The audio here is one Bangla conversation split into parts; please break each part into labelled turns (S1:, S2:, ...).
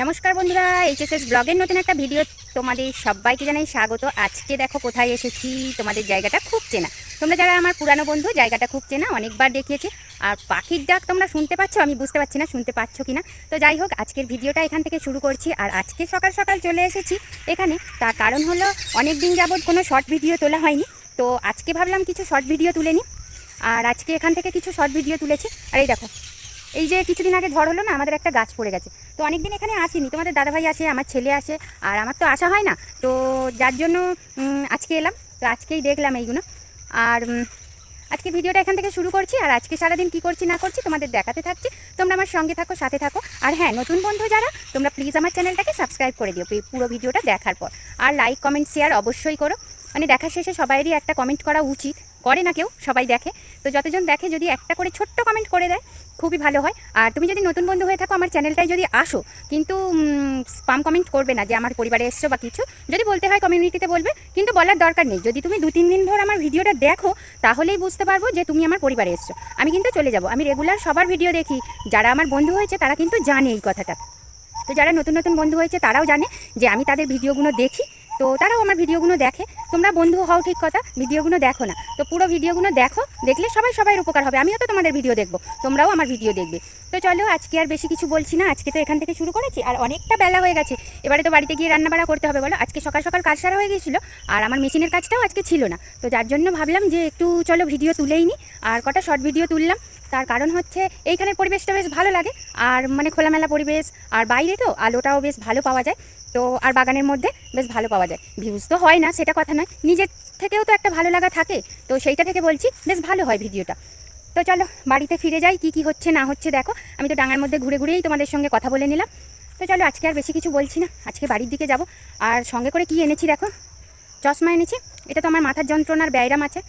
S1: নমস্কার বন্ধুরা, এইচএসএস ব্লগের নতুন একটা ভিডিও তোমাদের সবাইকে জানাই স্বাগত। আজকে দেখো কোথায় এসেছি। তোমাদের জায়গাটা খুব চেনা, তোমরা যারা আমার পুরানো বন্ধু জায়গাটা খুব চেনা, অনেকবার দেখিয়েছি। আর পাখির ডাক তোমরা শুনতে পাচ্ছ, আমি বুঝতে পারছি না শুনতে পাচ্ছ কিনা। তো যাই হোক, আজকের ভিডিওটা এখান থেকে শুরু করছি। আর আজকে সকাল সকাল চলে এসেছি এখানে, তার কারণ হলো অনেক দিন যাবৎ কোনো শর্ট ভিডিও তোলা হয়নি। তো আজকে ভাবলাম কিছু শর্ট ভিডিও তুলে নিই। আর আজকে এখান থেকে কিছু শর্ট ভিডিও তুলেছি। আর এই দেখো, এই যে কিছুদিন আগে ঝড় হলো না, আমাদের একটা গাছ পড়ে গেছে। তো অনেকদিন এখানে আসিনি, তোমাদের দাদাভাই আসে, আমার ছেলে আসে, আর আমার তো আসা হয় না। তো যার জন্য আজকে এলাম। তো আজকেই দেখলাম এইগুলো। আর আজকে ভিডিওটা এখান থেকে শুরু করছি। আর আজকে সারাদিন কী করছি না করছি তোমাদের দেখাতে থাকছি। তোমরা আমার সঙ্গে থাকো, সাথে থাকো। আর হ্যাঁ, নতুন বন্ধু যারা, তোমরা প্লিজ আমার চ্যানেলটাকে সাবস্ক্রাইব করে দিও পুরো ভিডিওটা দেখার পর। আর লাইক কমেন্ট শেয়ার অবশ্যই করো। মানে দেখার শেষে সবাইরই একটা কমেন্ট করা উচিত, করে না কেউ, সবাই দেখে। তো যতজন দেখে যদি একটা করে ছোট্ট কমেন্ট করে দেয় খুবই ভালো হয়। আর তুমি যদি নতুন বন্ধু হয়ে থাকো, আমার চ্যানেলটায় যদি আসো, কিন্তু স্পাম কমেন্ট করবে না যে আমার পরিবারে এসছো বা কিছু। যদি বলতে হয় কমিউনিটিতে বলবে, কিন্তু বলার দরকার নেই। যদি তুমি 2-3 দিন ধরে আমার ভিডিওটা দেখো, তাহলেই বুঝতে পারবো যে তুমি আমার পরিবারে এসছো। আমি কিন্তু চলে যাব, আমি রেগুলার সবার ভিডিও দেখি। যারা আমার বন্ধু হয়েছে তারা কিন্তু জানে এই কথাটা। তো যারা নতুন নতুন বন্ধু হয়েছে তারাও জানে যে আমি তাদের ভিডিওগুলো দেখি। তো তারাও আমার ভিডিওগুলো দেখে। তোমরা বন্ধু হও ঠিক কথা, ভিডিওগুলো দেখো না। তো পুরো ভিডিওগুলো দেখো, দেখলে সবাই উপকার হবে। আমিও তো তোমাদের ভিডিও দেখবো, তোমরাও আমার ভিডিও দেখবে। তো চলো, আজকে আর বেশি কিছু বলছি না। আজকে তো এখান থেকে শুরু করেছি, আর অনেকটা বেলা হয়ে গেছে। এবারে তো বাড়িতে গিয়ে রান্নাবাড়া করতে হবে বলো। আজকে সকাল সকাল কাজ সারা হয়ে গেছিলো, আর আমার মেশিনের কাজটাও আজকে ছিল না। তো যার জন্য ভাবলাম যে একটু চলো ভিডিও তুলেই নিই। আর কটা শর্ট ভিডিও তুললাম। তার কারণ হচ্ছে এইখানের পরিবেশটা বেশ ভালো লাগে। আর মানে খোলামেলা পরিবেশ, আর বাইরে তো আলোটাও বেশ ভালো পাওয়া যায়। তো আর বাগানের মধ্যে বেশ ভালো পাওয়া যায়। ভিউজ তো হয় না, সেটা কথা নয়, নিজের থেকেও তো একটা ভালো লাগা থাকে। তো সেইটা থেকে বলছি বেশ ভালো হয় ভিডিওটা। তো চলো বাড়িতে ফিরে যাই, কি হচ্ছে না হচ্ছে দেখো। আমি তো ডাঙার মধ্যে ঘুরে ঘুরেই তোমাদের সঙ্গে কথা বলে নিলাম। তো চলো, আজকে আর বেশি কিছু বলছি না, আজকে বাড়ির দিকে যাব। আর সঙ্গে করে কি এনেছি দেখো, চশমা এনেছি। এটা তো আমার মাথার যন্ত্রণার ব্যায়াম আছে।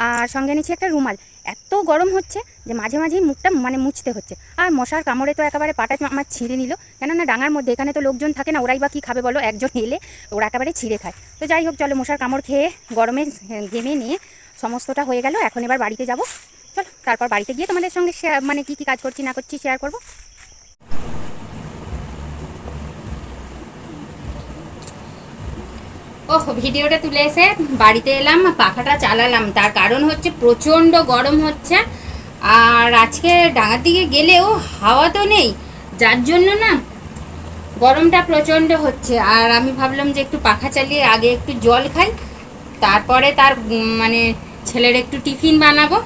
S1: আর সঙ্গে এনেছি একটা রুমাল। এত গরম হচ্ছে যে মাঝে মাঝেই মুখটা মানে মুছতে হচ্ছে। আর মশার কামড়ে তো একেবারে পাটা আমার ছিঁড়ে নিল। কেননা ডাঙার মধ্যে এখানে তো লোকজন থাকে না, ওরাই বা কী খাবে বলো, একজন এলে ওরা একেবারে ছিঁড়ে খায়। তো যাই হোক, চলো, মশার কামড় খেয়ে গরমে ঘেমে নিয়ে সমস্তটা হয়ে গেল। এখন এবার বাড়িতে যাব। চলো, তারপর বাড়িতে গিয়ে তোমাদের সঙ্গে মানে কী কাজ করছি না করছি শেয়ার করবো। ওহ, ভিডিওটা তুলে এসে বাড়িতে এলাম, পাখাটা চালালাম। তার কারণ হচ্ছে প্রচণ্ড গরম হচ্ছে। আর আজকে ডাঙার দিকে গেলেও হাওয়া তো নেই, যার জন্য না গরমটা প্রচণ্ড হচ্ছে। আর আমি ভাবলাম যে একটু পাখা চালিয়ে আগে একটু জল খাই, তারপরে তার মানে ছেলের একটু টিফিন বানাবো।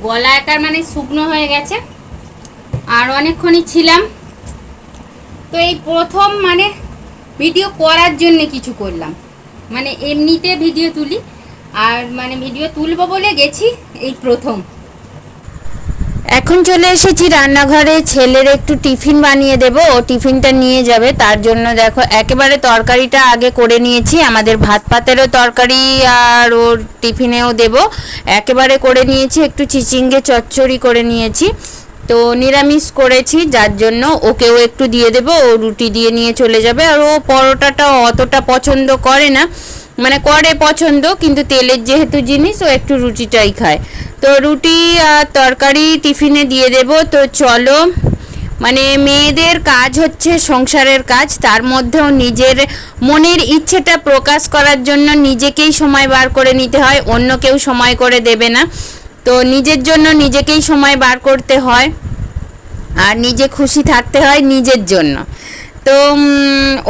S1: গলা একার মানে শুকনো হয়ে গেছে, আর অনেকক্ষণই ছিলাম। তো এই প্রথম মানে ভিডিও করার জন্য কিছু করলাম, মানে এমনিতে ভিডিও তুলি, আর মানে ভিডিও তুলবো বলে গেছি এই প্রথম। এখন চলে এসেছি রান্নাঘরে, ছেলের একটু টিফিন বানিয়ে দেবো, ও টিফিনটা নিয়ে যাবে। তার জন্য দেখো একেবারে তরকারিটা আগে করে নিয়েছি, আমাদের ভাত পাতেরও তরকারি আর ওর টিফিনেও দেব একেবারে করে নিয়েছি। একটু চিচিঙ্গে চচ্চড়ি করে নিয়েছি, তো নিরামিষ করেছি, যার জন্য ওকেও একটু দিয়ে দেবো, ও রুটি দিয়ে নিয়ে চলে যাবে। আর ও পরোটাটা অতটা পছন্দ করে না, মানে করে পছন্দ, কিন্তু তেলের যেহেতু জিনিস ও একটু রুটিটাই খায়। তো রুটি আর তরকারি টিফিনে দিয়ে দেব। তো চলো, মানে মেয়েদের কাজ হচ্ছে সংসারের কাজ, তার মধ্যেও নিজের মনের ইচ্ছেটা প্রকাশ করার জন্য নিজেকেই সময় বার করে নিতে হয়, অন্য কেউ সময় করে দেবে না। তো নিজের জন্য নিজেকেই সময় বার করতে হয়, আর নিজে খুশি থাকতে হয় নিজের জন্য। তো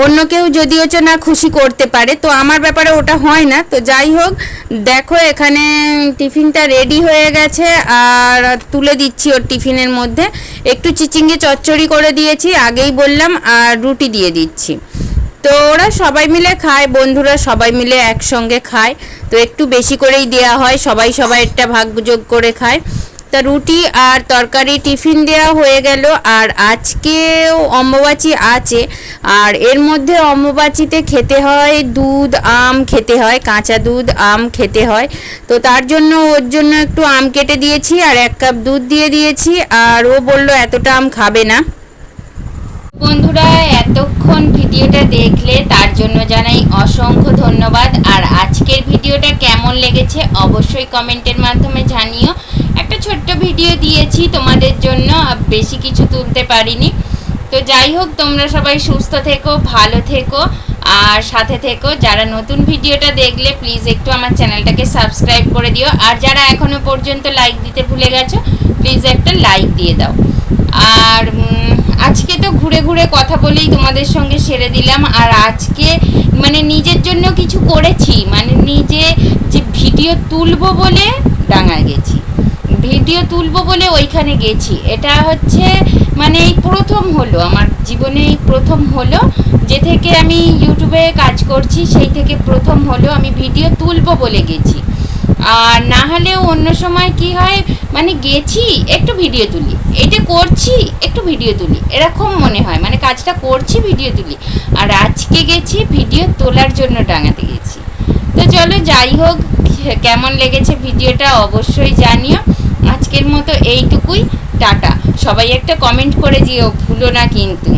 S1: অন্য কেউ যদিও না খুশি করতে পারে, তো আমার ব্যাপারে ওটা হয় না। তো যাই হোক, দেখো এখানে টিফিনটা রেডি হয়ে গেছে, আর তুলে দিচ্ছি ওর টিফিনের মধ্যে। একটু চিচিঙ্গে চচ্চড়ি করে দিয়েছি আগেই বললাম, আর রুটি দিয়ে দিচ্ছি। তো ওরা সবাই মিলে খায়, বন্ধুরা সবাই মিলে একসঙ্গে খায়, তো একটু বেশি করেই দেওয়া হয়, সবাই একটা ভাগযোগ করে খায়। তা রুটি আর তরকারি টিফিন দেওয়া হয়ে গেল। আর আজকেও অম্বুবাচী আছে, আর এর মধ্যে অম্বুবাচীতে খেতে হয় দুধ আম খেতে হয়, কাঁচা দুধ আম খেতে হয়। তো তার জন্য ওর জন্য একটু আম কেটে দিয়েছি, আর 1 কাপ দুধ দিয়ে দিয়েছি। আর ও বলল এতটা আম খাবে না। বন্ধুরা, এতক্ষণ ভিডিওটা দেখলে তার জন্য জানাই অসংখ্য ধন্যবাদ। আর আজকের ভিডিওটা কেমন লেগেছে অবশ্যই কমেন্টের মাধ্যমে জানিও। একটা ছোট্ট ভিডিও
S2: ভিডিও দিয়েছি তোমাদের জন্য, বেশি কিছু তুলতে পারিনি। তো যাই হোক, তোমরা সবাই সুস্থ থেকো, ভালো থেকো আর সাথে থেকো। যারা নতুন ভিডিওটা দেখলে প্লিজ একটু আমার চ্যানেলটাকে সাবস্ক্রাইব করে দিও, আর যারা এখনো পর্যন্ত লাইক দিতে ভুলে গেছো প্লিজ একটা লাইক দিয়ে দাও। আর আজকে তো ঘুরে ঘুরে কথা বলেই তোমাদের সঙ্গে সেরে দিলাম। আর আজকে মানে নিজের জন্য কিছু করেছি, মানে নিজে যে ভিডিও তুলবো বলে ডাঙায় গেছি, ভিডিও তুলবো বলে ওইখানে গেছি। এটা হচ্ছে মানে এই প্রথম হলো আমার জীবনে, এই প্রথম হলো যে থেকে আমি ইউটিউবে কাজ করছি, সেই থেকে প্রথম হলো আমি ভিডিও তুলবো বলে গেছি। আর না হলেও অন্য সময় কি হয়, মানে গেছি একটু ভিডিও তুলি, এটা করছি একটু ভিডিও তুলি, এরকম মনে হয়, মানে কাজটা করছি ভিডিও তুলি। আর আজকে গেছি ভিডিও তোলার জন্য ডাঙাতে গেছি। তো চলো, যাই হোক, কেমন লেগেছে ভিডিওটা অবশ্যই জানিও। আজকের মতো এইটুকুই, টাটা। সবাই একটা কমেন্ট করে দিও, ভুলো না কিন্তু।